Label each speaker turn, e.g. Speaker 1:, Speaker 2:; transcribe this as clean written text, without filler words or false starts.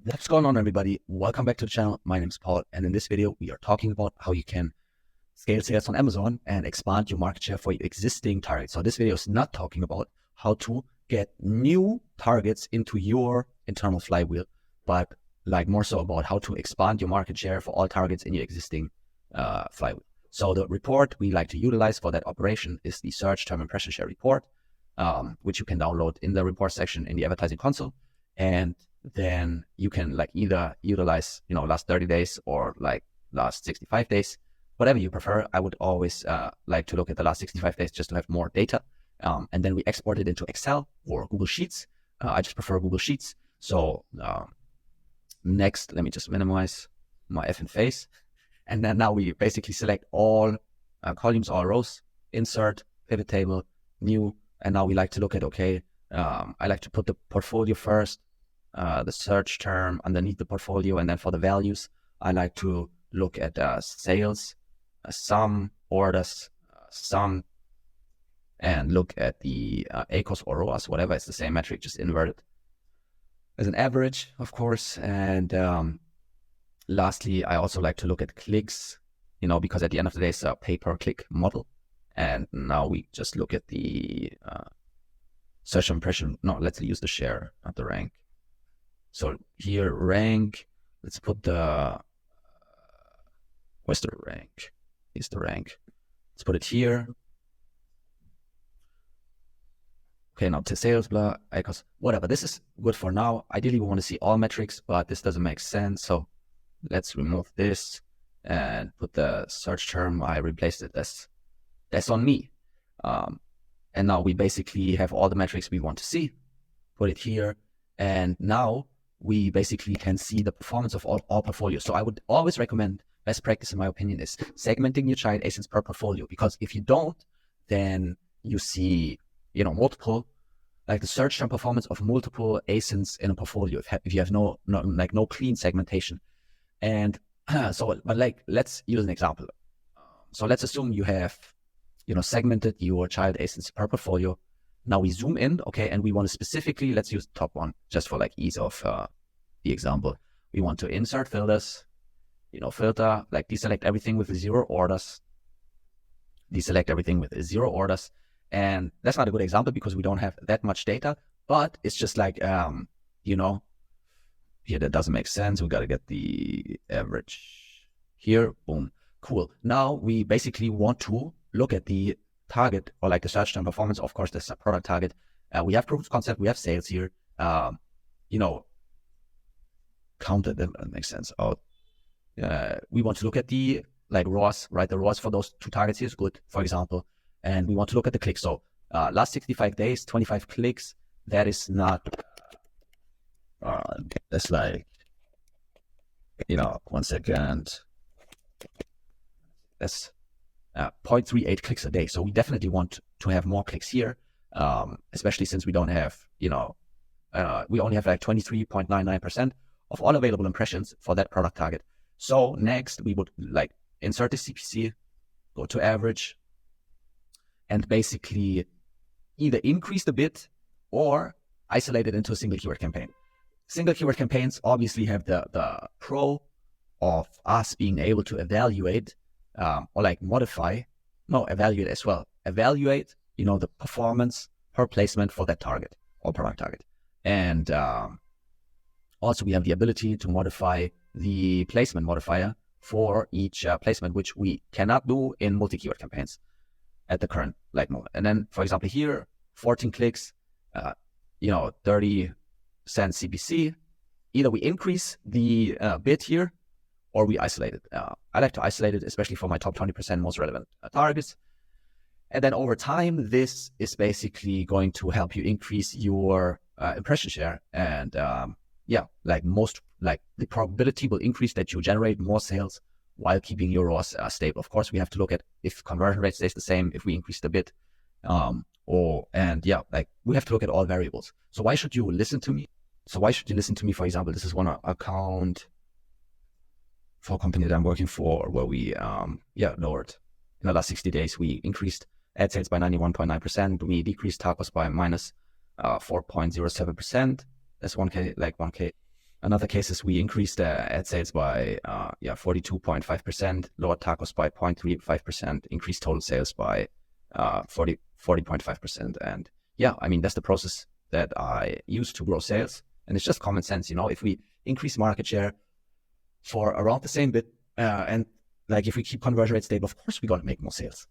Speaker 1: What's going on, everybody? Welcome back to the channel. My name is Paul, and in this video, we are talking about how you can scale sales on Amazon and expand your market share for your existing targets. So this video is not talking about how to get new targets into your internal flywheel, but more so about how to expand your market share for all targets in your existing flywheel. So the report we like to utilize for that operation is the search term impression share report, which you can download in the report section in the advertising console. And then you can either utilize, last 30 days or last 65 days, whatever you prefer. I would always like to look at the last 65 days just to have more data. And then we export it into Excel or Google Sheets. I just prefer Google Sheets. So next, let me just minimize my effing face. And then now we basically select all columns, all rows, insert, pivot table, new. And now we like to look at, okay, I like to put the portfolio first, the search term underneath the portfolio. And then for the values, I like to look at sales, sum, orders, sum, and look at the ACOS or ROAS, whatever. It's the same metric, just inverted as an average, of course. And lastly, I also like to look at clicks, because at the end of the day, it's a pay-per-click model. And now we just look at the search impression. No, let's use the share, not the rank. So here, rank, let's put the, where's the rank? Here's the rank. Let's put it here. Okay, now to sales, blah, icons, whatever. This is good for now. Ideally, we want to see all metrics, but this doesn't make sense. So let's remove this and put the search term. I replaced it as that's on me. And now we basically have all the metrics we want to see. Put it here. And now we basically can see the performance of all portfolios. So I would always recommend, best practice in my opinion, is segmenting your child ASINs per portfolio. Because if you don't, then you see, multiple, the search term performance of multiple ASINs in a portfolio if you have no clean segmentation. And let's use an example. So let's assume you have, segmented your child ASINs per portfolio. Now we zoom in, okay, and we want to specifically, let's use the top one just for ease of the example. We want to insert filters, filter, deselect everything with 0 orders, deselect everything with 0 orders. And that's not a good example because we don't have that much data, but it's just here that doesn't make sense. We got to get the average here, boom, cool. Now we basically want to look at the target or the search term performance. Of course, this is a product target. We have proof of concept, we have sales here. Counted, that makes sense. We want to look at the ROAS, right? The ROAS for those two targets here is good, for example. And we want to look at the clicks. So last 65 days, 25 clicks. That is not, that's 1 second. That's 0.38 clicks a day. So we definitely want to have more clicks here, especially since we don't have, we only have 23.99% of all available impressions for that product target. So next we would insert the CPC, go to average, and basically either increase the bid or isolate it into a single keyword campaign. Single keyword campaigns obviously have the pro of us being able to evaluate evaluate as well. Evaluate, the performance per placement for that target or product target. And also we have the ability to modify the placement modifier for each placement, which we cannot do in multi-keyword campaigns at the current moment. And then, for example, here, 14 clicks, 30 cents CPC. Either we increase the bid here or we isolate it. I like to isolate it, especially for my top 20% most relevant targets. And then over time, this is basically going to help you increase your impression share. And the probability will increase that you generate more sales while keeping your ROAS stable. Of course, we have to look at if conversion rate stays the same, if we increase the bid, we have to look at all variables. So why should you listen to me? For example, this is one account for a company that I'm working for where we, lowered in the last 60 days. We increased ad sales by 91.9%. We decreased TACOS by minus 4.07%. That's 1K, 1K. Another case is we increased ad sales by 42.5%, lowered tacos by 0.35%, increased total sales by 40.5%. And yeah, I mean, that's the process that I use to grow sales. And it's just common sense, you know, if we increase market share for around the same bit, and like if we keep conversion rate stable, of course we're going to make more sales.